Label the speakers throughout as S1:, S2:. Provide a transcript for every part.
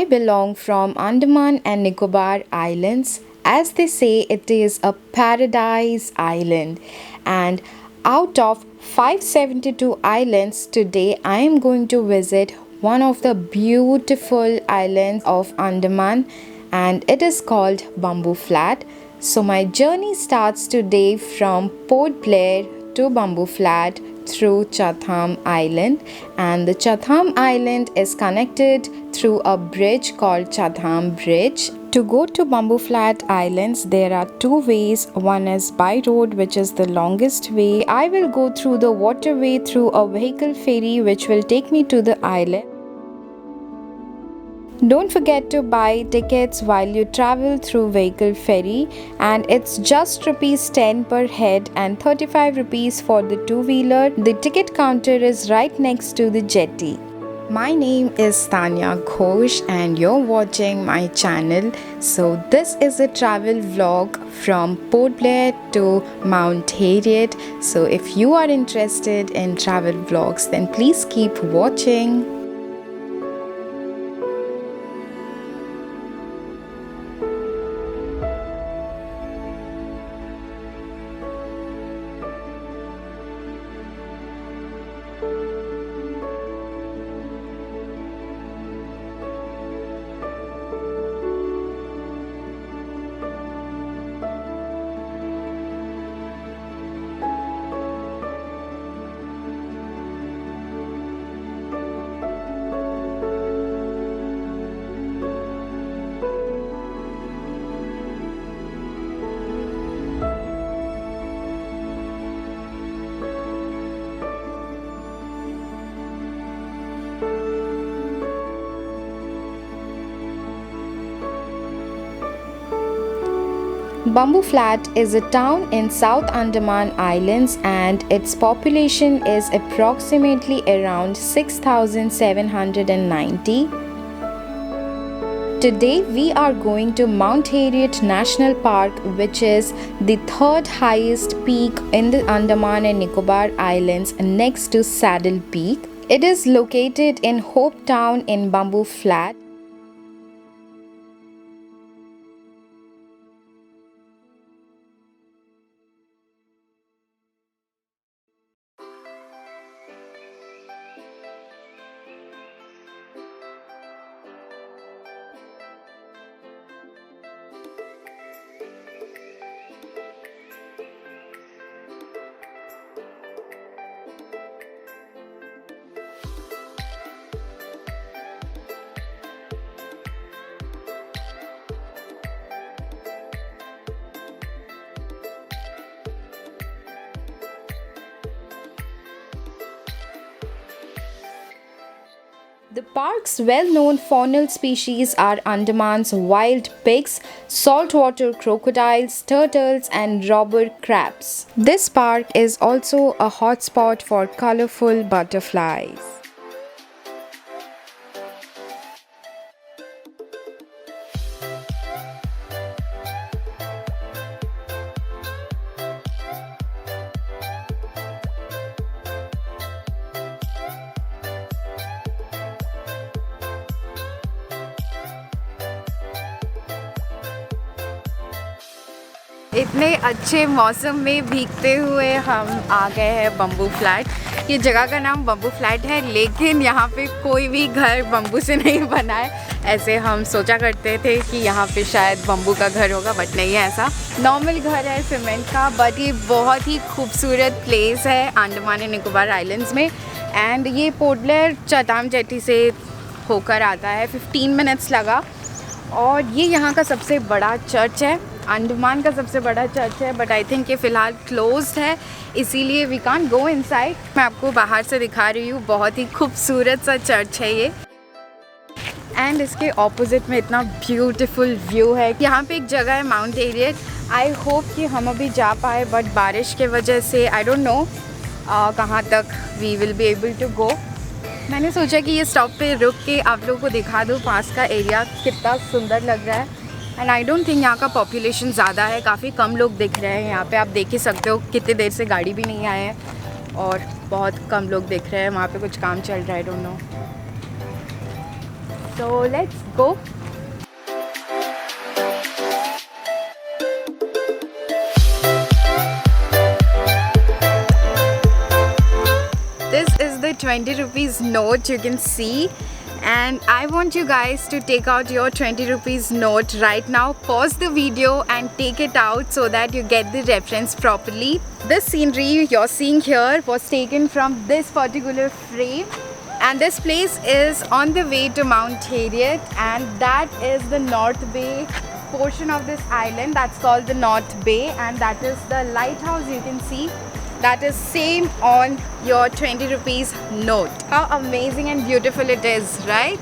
S1: belong from Andaman and Nicobar Islands. As they say, it is a paradise island. And out of 572 islands, today I am going to visit one of the beautiful islands of Andaman, and it is called Bamboo Flat. So my journey starts today from Port Blair to Bamboo Flat through Chatham Island, and the Chatham Island is connected through a bridge called Chatham Bridge. To go to Bamboo Flat Islands, there are two ways. One is by road, which is the longest way. I will go through the waterway through a vehicle ferry which will take me to the island. Don't forget to buy tickets while you travel through vehicle ferry, and it's just rupees 10 per head and 35 rupees for the two-wheeler. The ticket counter is right next to the jetty. My name is Tanya Ghosh and you're watching my channel. So this is a travel vlog from Port Blair to Mount Harriet. So if you are interested in travel vlogs, then please keep watching. Bamboo Flat is a town in South Andaman Islands and its population is approximately around 6,790. Today we are going to Mount Harriet National Park, which is the third highest peak in the Andaman and Nicobar Islands next to Saddle Peak. It is located in Hope Town in Bamboo Flat. The park's well-known faunal species are Andaman's wild pigs, saltwater crocodiles, turtles, and robber crabs. This park is also a hotspot for colorful butterflies. इतने अच्छे मौसम में भीगते हुए हम आ गए हैं bamboo flat. ये जगह का नाम बम्बू फ्लैट है, लेकिन यहाँ पे कोई भी घर बम्बू से नहीं बना है। ऐसे हम सोचा करते थे कि यहाँ पे शायद बम्बू का घर होगा, बट नहीं है ऐसा। नॉर्मल घर है सीमेंट का, बट ये बहुत ही खूबसूरत प्लेस है अंडमान एंड निकोबार आइलैंड्स में। एंड ये पोर्ट ब्लेयर चैथम जेटी से होकर आता है, 15 मिनट्स लगा। और ये यहाँ का सबसे बड़ा चर्च है, अंडमान का सबसे बड़ा चर्च है, बट आई थिंक ये फ़िलहाल क्लोज्ड है, इसीलिए वी कांट गो इनसाइड। मैं आपको बाहर से दिखा रही हूँ, बहुत ही खूबसूरत सा चर्च है ये। एंड इसके ऑपोजिट में इतना ब्यूटीफुल व्यू है। यहाँ पे एक जगह है माउंट हैरियट, आई होप कि हम अभी जा पाए, बट बारिश के वजह से आई डोंट नो कहाँ तक we will be able to go. मैंने सोचा कि ये स्टॉप पे रुक के आप लोगों को दिखा दूँ पास का एरिया कितना सुंदर लग रहा है। एंड आई डोंट थिंक यहाँ का पॉपुलेशन ज़्यादा है, काफ़ी कम लोग दिख रहे हैं यहाँ पे। आप देख ही सकते हो कितनी देर से गाड़ी भी नहीं आए हैं और बहुत कम लोग दिख रहे हैं। वहाँ पे कुछ काम चल रहा है, I don't know. So let's go. This is the 20 rupees note you can see, and I want you guys to take out your 20 rupees note right now. Pause the video and take it out so that you get the reference properly. This scenery you're seeing here was taken from this particular frame, and this place is on the way to Mount Harriet, and that is the North Bay portion of this island. That's called the North Bay, and that is the lighthouse you can see. That is same on your 20 rupees note. How amazing and beautiful it is, right?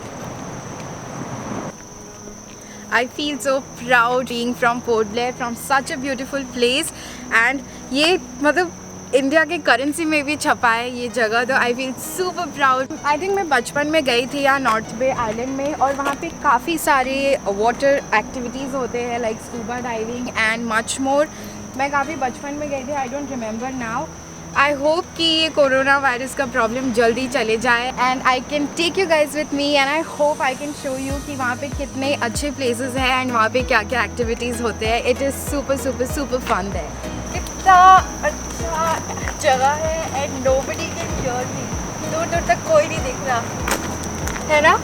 S1: I feel so proud being from Port Blair, from such a beautiful place. And ये मतलब India के currency में भी छपा है ये जगह, तो I feel super proud. I think मैं बचपन में गई थी यहाँ नॉर्थ बे आइलैंड में, और वहाँ पे काफ़ी सारे वाटर एक्टिविटीज़ होते हैं like scuba diving and much more. मैं काफ़ी बचपन में गई थी, I don't remember now. I hope कि ये कोरोना वायरस का प्रॉब्लम जल्दी चले जाए and I can take you guys with me, and I hope I can show you कि वहाँ पे कितने अच्छे प्लेसेस हैं एंड वहाँ पे क्या क्या एक्टिविटीज़ होते हैं. It is super super super fun है. कितना अच्छा जगह है and nobody can hear me. दूर दूर तक कोई नहीं दिख रहा है ना.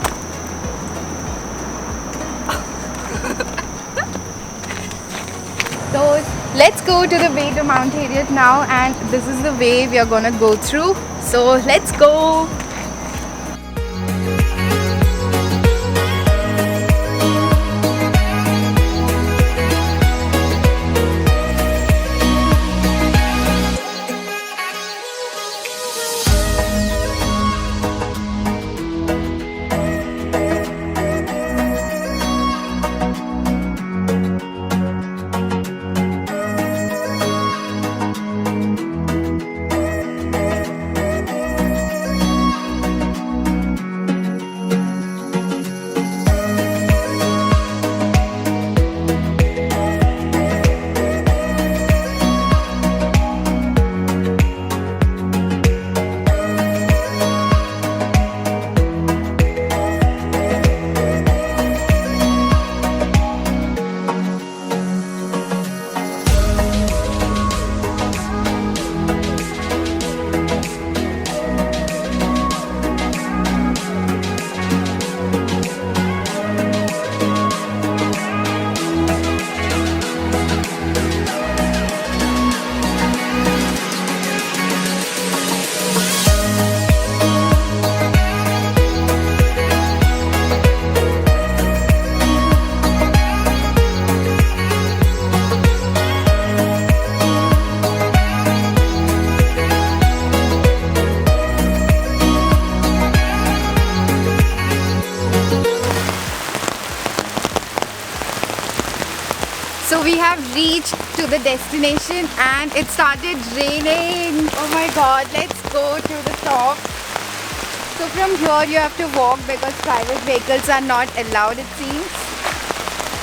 S1: So let's go to the way to Mount Harriet now, and this is the way we are gonna go through. So let's go. So we have reached to the destination and it started raining. Oh my god, let's go to the top. So from here you have to walk because private vehicles are not allowed it seems.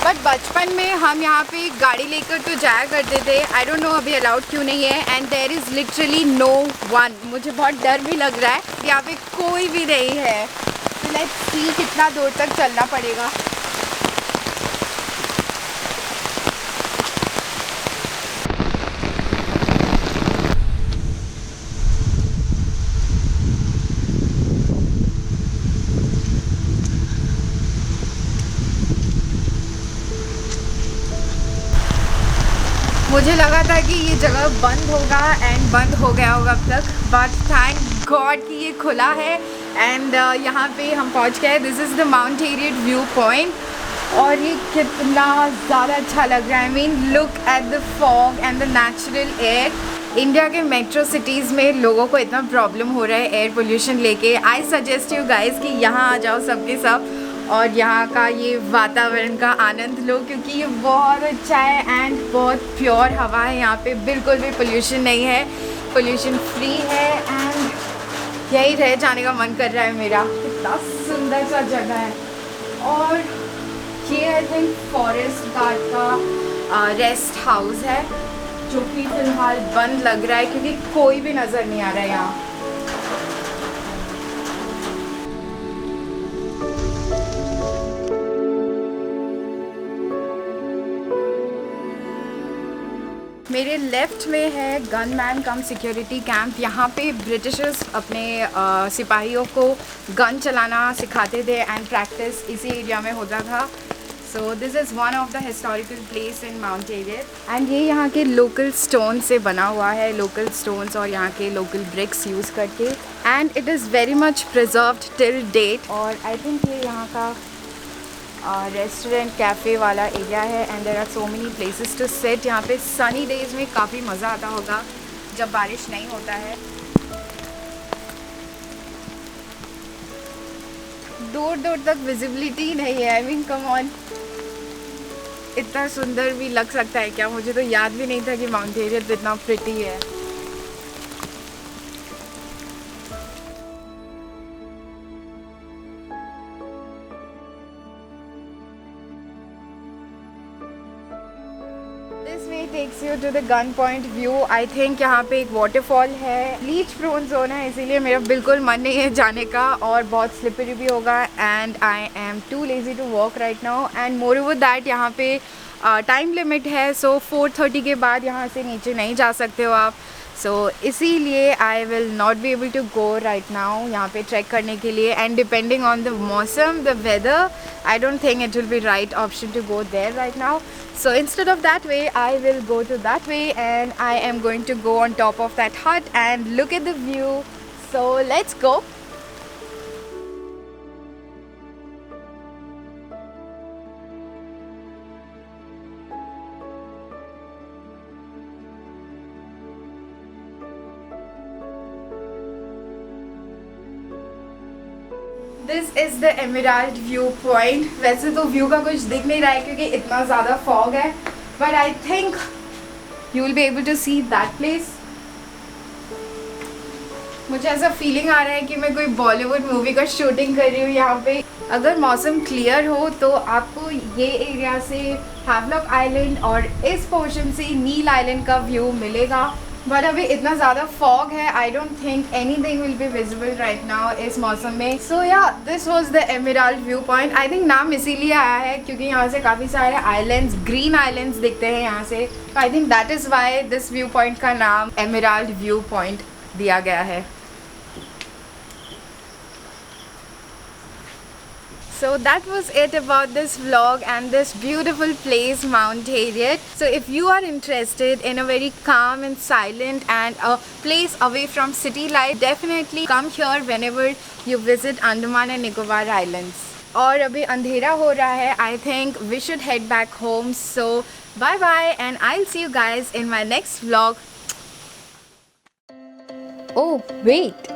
S1: But बचपन में हम यहाँ पे गाड़ी लेकर तो जाया करते थे. I don't know अभी अलाउड क्यों नहीं है. And there is literally no one. मुझे बहुत डर भी लग रहा है. यहाँ पे कोई भी नहीं है. So let's see कितना दूर तक चलना पड़ेगा. मुझे लगा था कि ये जगह बंद होगा एंड बंद हो गया होगा अब तक, बट थैंक गॉड कि ये खुला है एंड यहाँ पे हम पहुँच गए. This is the mount Harriet view point और ये कितना ज़्यादा अच्छा लग रहा है. I mean look at the fog and the natural air. India के मेट्रो सिटीज़ में लोगों को इतना प्रॉब्लम हो रहा है एयर पोल्यूशन लेके. आई सजेस्ट यू गाइज कि यहाँ आ जाओ सबके सब और यहाँ का ये वातावरण का आनंद लो क्योंकि ये बहुत अच्छा है एंड बहुत प्योर हवा है. यहाँ पे बिल्कुल भी पोल्यूशन नहीं है, पोल्यूशन फ्री है एंड यही रह जाने का मन कर रहा है मेरा. कितना सुंदर सा जगह है. और ये आई थिंक फॉरेस्ट गार्ड का रेस्ट हाउस है जो कि फ़िलहाल बंद लग रहा है क्योंकि कोई भी नज़र नहीं आ रहा है यहाँ. मेरे लेफ्ट में है गनमैन कम सिक्योरिटी कैंप। यहाँ पे ब्रिटिशर्स अपने सिपाहियों को गन चलाना सिखाते थे एंड प्रैक्टिस इसी एरिया में होता था। So this is one of the historical place in Mount Harriet and ये यहाँ के लोकल स्टोन से बना हुआ है, लोकल स्टोन्स और यहाँ के लोकल ब्रिक्स यूज़ करके, and it is very much preserved till date. और आई थिंक ये यहाँ का रेस्टोरेंट कैफ़े वाला एरिया है and there are so many places to sit. यहाँ पे सनी डेज़ में काफ़ी मज़ा आता होगा जब बारिश नहीं होता है। दूर दूर तक विजिबिलिटी नहीं है। आई मीन कम ऑन, इतना सुंदर भी लग सकता है क्या? मुझे तो याद भी नहीं था कि माउंट एरियट इतना प्रिटी है। This way takes you to the gun point view. I think यहाँ पे एक वाटरफॉल है। लीच प्रोन जोन है इसीलिए मेरा बिल्कुल मन नहीं है जाने का और बहुत स्लिपरी भी होगा and I am too lazy to walk right now. And moreover that यहाँ पे टाइम लिमिट है, सो 4:30 के बाद यहाँ से नीचे नहीं जा सकते हो आप। सो इसीलिए I will not be able to go right now यहाँ पे ट्रैक करने के लिए। एंड डिपेंडिंग ऑन द मौसम, the weather, I don't think it will be right option to go there right now. So instead of that way, I will go to that way and I am going to go on top of that hut and look at the view. So let's go. This is the emerald view point. वैसे तो view का कुछ दिख नहीं रहा है क्योंकि इतना ज़्यादा फॉग है, but I think you will be able to see that place. मुझे ऐसा फीलिंग आ रहा है कि मैं कोई बॉलीवुड मूवी का शूटिंग कर रही हूँ यहाँ पे। अगर मौसम क्लियर हो तो आपको ये एरिया से हैवलॉक आइलैंड और इस पोर्शन से नील आइलैंड का व्यू मिलेगा, बट अभी इतना ज़्यादा फॉग है, आई don't think anything will be visible right now इस मौसम में। सो या this was the emerald view point. I think नाम इसीलिए आया है क्योंकि यहाँ से काफ़ी सारे आइलैंड्स, ग्रीन आइलैंड्स दिखते हैं यहाँ से। I think that is why this view point का नाम एमराल्ड व्यू पॉइंट दिया गया है। So that was it about this vlog and this beautiful place, Mount Harriet. So if you are interested in a very calm and silent and a place away from city life, definitely come here whenever you visit Andaman and Nicobar Islands. और अभी अंधेरा हो रहा है, I think we should head back home. So bye bye and I'll see you guys in my next vlog. Oh wait!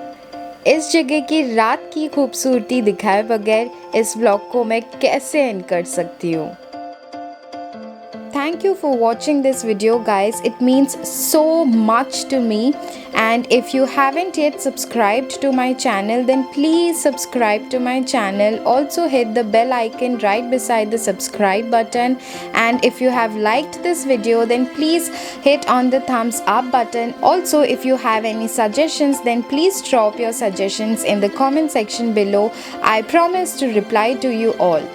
S1: इस जगह की रात की खूबसूरती दिखाए बगैर इस व्लॉग को मैं कैसे एंड कर सकती हूँ। Thank you for watching this video guys, it means so much to me, and if you haven't yet subscribed to my channel then please subscribe to my channel. Also hit the bell icon right beside the subscribe button, and if you have liked this video then please hit on the thumbs up button. Also if you have any suggestions then please drop your suggestions in the comment section below. I promise to reply to you all.